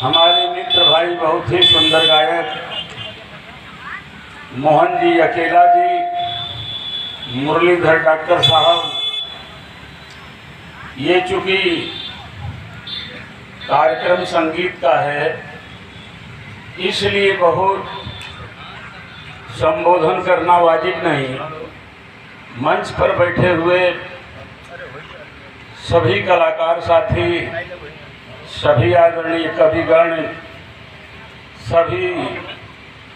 हमारे मित्र भाई बहुत ही सुंदर गायक मोहन जी अकेला जी, मुरलीधर डॉक्टर साहब, ये चूँकि कार्यक्रम संगीत का है इसलिए बहुत संबोधन करना वाजिब नहीं। मंच पर बैठे हुए सभी कलाकार साथी, सभी आदरणीय कविगण, सभी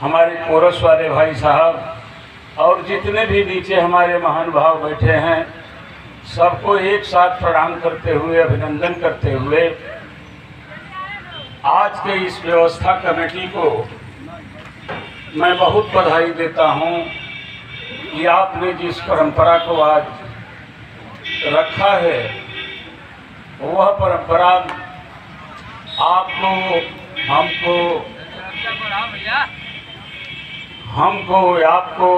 हमारे कोरस वाले भाई साहब और जितने भी नीचे हमारे महानुभाव बैठे हैं, सबको एक साथ प्रणाम करते हुए, अभिनंदन करते हुए आज के इस व्यवस्था कमेटी को मैं बहुत बधाई देता हूं कि आपने जिस परंपरा को आज रखा है वह परंपरा आपको, हमको, आपको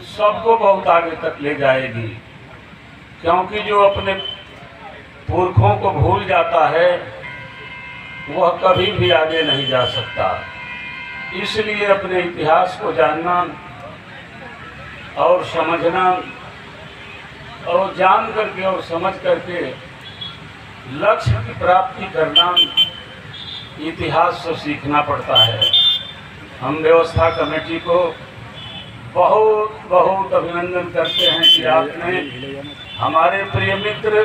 सबको बहुत आगे तक ले जाएगी, क्योंकि जो अपने पुरखों को भूल जाता है वह कभी भी आगे नहीं जा सकता। इसलिए अपने इतिहास को जानना और समझना और जान करके और समझ करके लक्ष्य की प्राप्ति करना इतिहास से सीखना पड़ता है। हम व्यवस्था कमेटी को बहुत बहुत अभिनंदन करते हैं कि आपने हमारे प्रिय मित्र,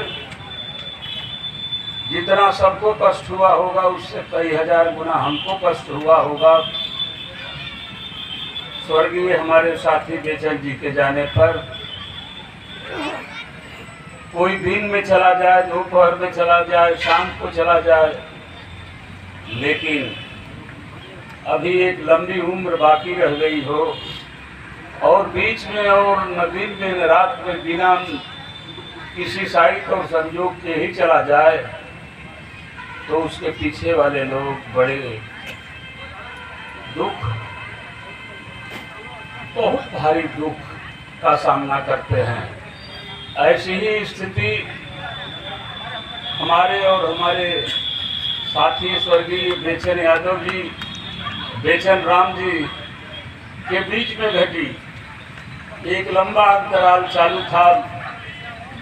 जितना सबको कष्ट हुआ होगा उससे कई हजार गुना हमको कष्ट हुआ होगा स्वर्गीय हमारे साथी बेचन जी के जाने पर। कोई दिन में चला जाए, दोपहर में चला जाए, शाम को चला जाए, लेकिन अभी एक लंबी उम्र बाकी रह गई हो और बीच में और न दिन में न रात में बिना किसी साइट और संयोग के ही चला जाए तो उसके पीछे वाले लोग बड़े दुख, बहुत भारी दुख का सामना करते हैं। ऐसी ही स्थिति हमारे और हमारे साथी स्वर्गीय बेचन यादव जी, बेचन राम जी के बीच में घटी। एक लंबा अंतराल चालू था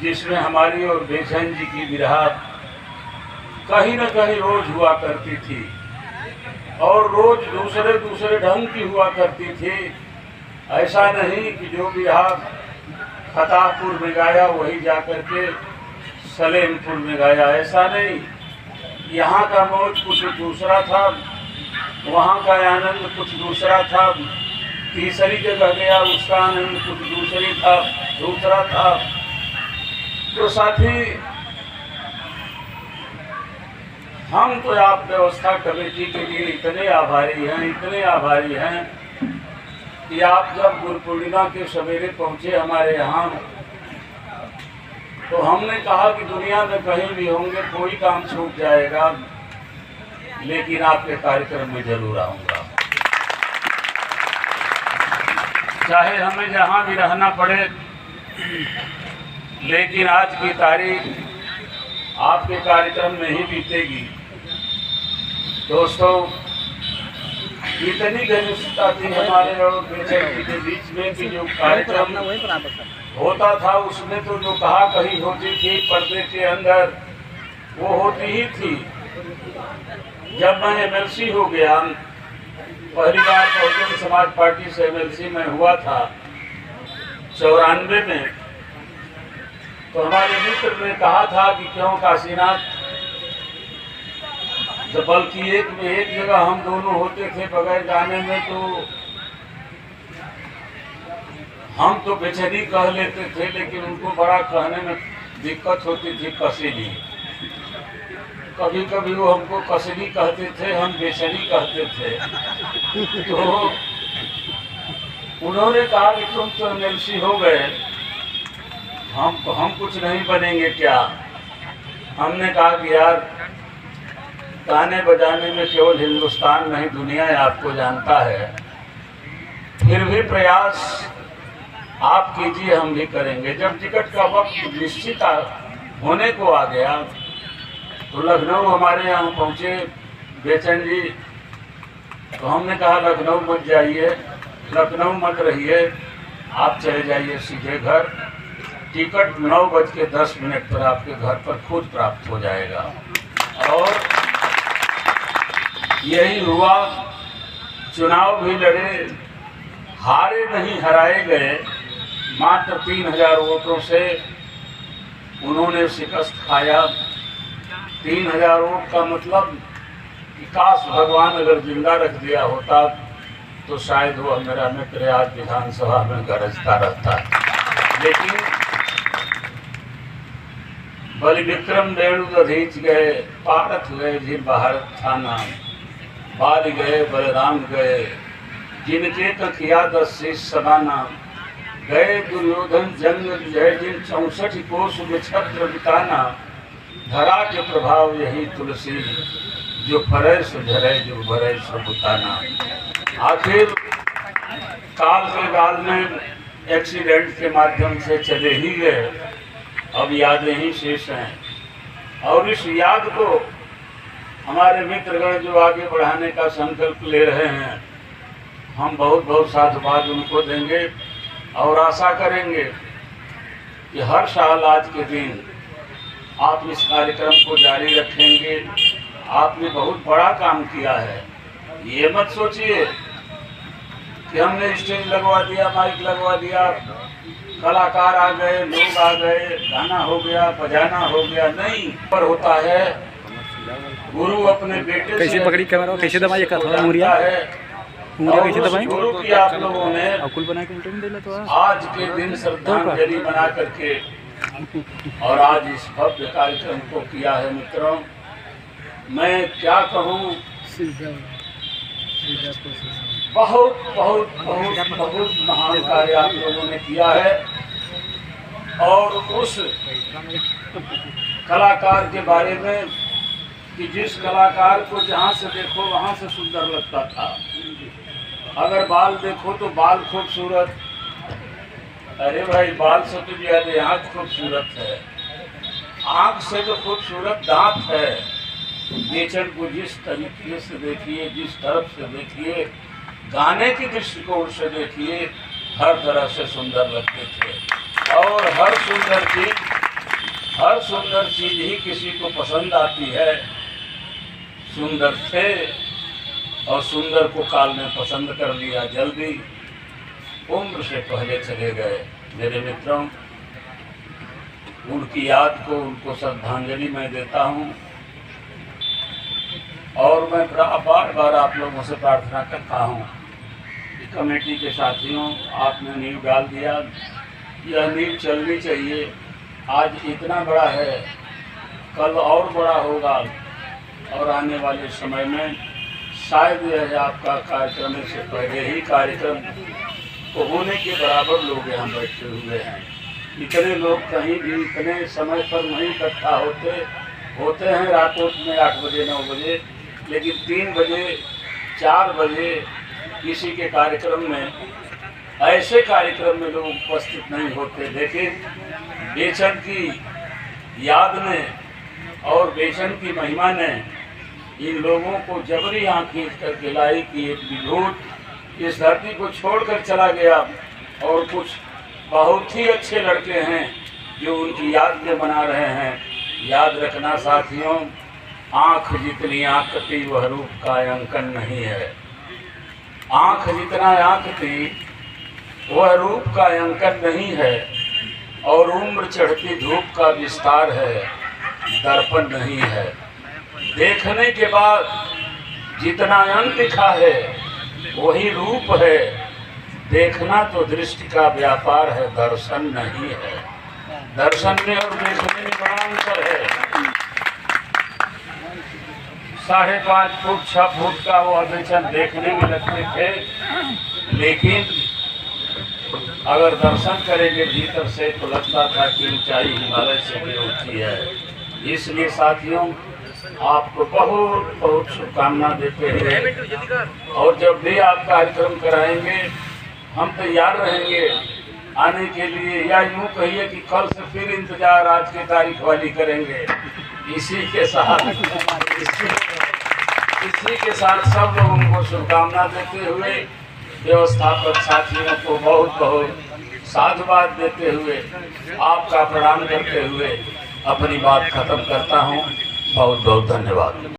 जिसमें हमारी और बेचन जी की विरह कहीं न कहीं रोज हुआ करती थी और रोज दूसरे दूसरे ढंग की हुआ करती थी। ऐसा नहीं कि जो विरह फताहपुर में गाया वही जाकर के सलेमपुर में गाया, ऐसा नहीं। यहाँ का मौज कुछ दूसरा था, वहाँ का आनंद कुछ दूसरा था, तीसरी जगह गया उसका आनंद कुछ दूसरा था। तो साथी, हम तो आप व्यवस्था कमेटी के लिए इतने आभारी हैं कि आप जब गुरु पूर्णिमा के सवेरे पहुँचे हमारे यहाँ तो हमने कहा कि दुनिया में कहीं भी होंगे, कोई काम छूट जाएगा, लेकिन आपके कार्यक्रम में जरूर आऊँगा, चाहे हमें जहाँ भी रहना पड़े। लेकिन आज की तारीख आपके कार्यक्रम में ही बीतेगी। दोस्तों, इतनी घनिष्ठता थी हमारे और बेचन जी के बीच में कि जो कार्यक्रम होता था उसमें तो जो कहा कही होती थी पर्दे के अंदर वो होती ही थी। जब मैं एमएलसी हो गया, पहली बार बहुजन समाज पार्टी से एमएलसी में हुआ था 94 में, तो हमारे मित्र ने कहा था कि क्यों काशीनाथ, बल्कि एक में एक जगह हम दोनों होते थे बगैर गाने में, तो हम तो बेचैनी कह लेते थे लेकिन उनको बड़ा कहने में दिक्कत होती थी। कसैली, कभी कभी वो हमको कसैली कहते थे, हम बेचैनी कहते थे। तो उन्होंने कहा कि तुम तो एमएलसी हो गए, हम कुछ नहीं बनेंगे क्या? हमने कहा कि यार, गाने बजाने में केवल हिंदुस्तान नहीं दुनिया आपको जानता है, फिर भी प्रयास आप कीजिए, हम भी करेंगे। जब टिकट का वक्त निश्चित होने को आ गया तो लखनऊ हमारे यहाँ पहुँचे बेचन जी, तो हमने कहा लखनऊ मत जाइए, लखनऊ मत रहिए, आप चले जाइए सीधे घर। टिकट 9:10 पर आपके घर पर खुद प्राप्त हो जाएगा। और यही हुआ, चुनाव भी लड़े, हारे नहीं, हराए गए। मात्र 3000 वोटों से उन्होंने शिकस्त खाया। 3000 वोट का मतलब कि काश भगवान अगर जिंदा रख दिया होता तो शायद वो मेरा मित्र आज विधानसभा में गरजता रहता। लेकिन बलि विक्रम रेणु दधीच गए, पारथ गए जिन भारत थाना, बाल गए बलराम गए, जिनके तकिया 10 शीश सबाना, गए दुर्योधन जंग जय जिन 64 कोस में छत्र बिताना, धरा के प्रभाव यही तुलसी, जो फरे सो झरे जो भरे सो बुताना। आखिर काल के गाल में एक्सीडेंट के माध्यम से चले ही गए, अब यादें ही शेष हैं। और इस याद को हमारे मित्रगण जो आगे बढ़ाने का संकल्प ले रहे हैं, हम बहुत बहुत साधुवाद उनको देंगे और आशा करेंगे कि हर साल आज के दिन आप इस कार्यक्रम को जारी रखेंगे। आपने बहुत बड़ा काम किया है। ये मत सोचिए कि हमने स्टेज लगवा दिया, माइक लगवा दिया, कलाकार आ गए, लोग आ गए, गाना हो गया, बजाना हो गया, नहीं। पर होता है गुरु अपने बेटे कैसे पकड़ी कैमरा, कैसे दबाइए का थोड़ा मुरिया है। मुरिया कैसे दबाएं? गुरु की आप लोगों ने अकुल बना के इंटरव्यू दे ले तो आज के दिन श्रद्धांजलि बना करके और आज इस भव्य कार्यक्रम को किया है। मित्रों, मैं क्या कहूँ, बहुत बहुत बहुत बहुत महान कार्य आप लोगों ने किया है। और उस कलाकार के बारे में कि जिस कलाकार को जहाँ से देखो वहाँ से सुंदर लगता था। अगर बाल देखो तो बाल खूबसूरत, अरे भाई बाल से तो ज्यादा आँख खूबसूरत है, आँख से तो खूबसूरत दांत है। बेचन को जिस तरीके से देखिए, जिस तरफ से देखिए, गाने की दृष्टिकोण से देखिए, हर तरह से सुंदर लगते थे। और हर सुंदर चीज ही किसी को पसंद आती है। सुंदर थे और सुंदर को काल ने पसंद कर लिया, जल्दी उम्र से पहले चले गए। मेरे मित्रों, उनकी याद को, उनको श्रद्धांजलि मैं देता हूँ। और मैं बार बार आप लोगों से प्रार्थना करता हूँ कि कमेटी के साथियों, आपने नींव डाल दिया, यह नींव चलनी चाहिए। आज इतना बड़ा है, कल और बड़ा होगा और आने वाले समय में शायद यह आपका कार्यक्रम से पहले ही कार्यक्रम को होने के बराबर लोग यहाँ बैठे हुए हैं। इतने लोग कहीं भी इतने समय पर नहीं इकट्ठा होते हैं रातों में 8 बजे 9 बजे, लेकिन 3 बजे 4 बजे किसी के कार्यक्रम में, ऐसे कार्यक्रम में लोग उपस्थित नहीं होते। लेकिन बेचन की याद ने और बेचन की महिमा ने इन लोगों को जबरी आँख खींच कर गिलाई कि एक विभूत इस धरती को छोड़कर चला गया। और कुछ बहुत ही अच्छे लड़के हैं जो उनकी याद में बना रहे हैं। याद रखना साथियों, आँख जितनी आँखती वह रूप का अंकन नहीं है। आँख जितना आँखती वह रूप का अंकन नहीं है। और उम्र चढ़ती धूप का विस्तार है, दर्पण नहीं है। देखने के बाद जितना अंत दिखा है वही रूप है। देखना तो दृष्टि का व्यापार है, दर्शन नहीं है। दर्शन में और देखने में बड़ा अंतर है। 5.5 फुट 6 फुट का वो बेचन देखने में लगते थे, लेकिन अगर दर्शन करेंगे भीतर से तो लगता था कि ऊंचाई हिमालय से भी ऊंची है। इसलिए साथियों, आपको बहुत बहुत शुभकामना देते हैं। और जब भी आप कार्यक्रम कराएंगे हम तैयार रहेंगे आने के लिए, या यूँ कहिए कि कल से फिर इंतजार आज की तारीख वाली करेंगे। इसी के साथ इसी के साथ सब लोगों को शुभकामना देते हुए व्यवस्थापक साथियों को बहुत बहुत साधुवाद देते हुए आपका प्रणाम करते हुए अपनी बात खत्म करता हूँ। बहुत बहुत धन्यवाद।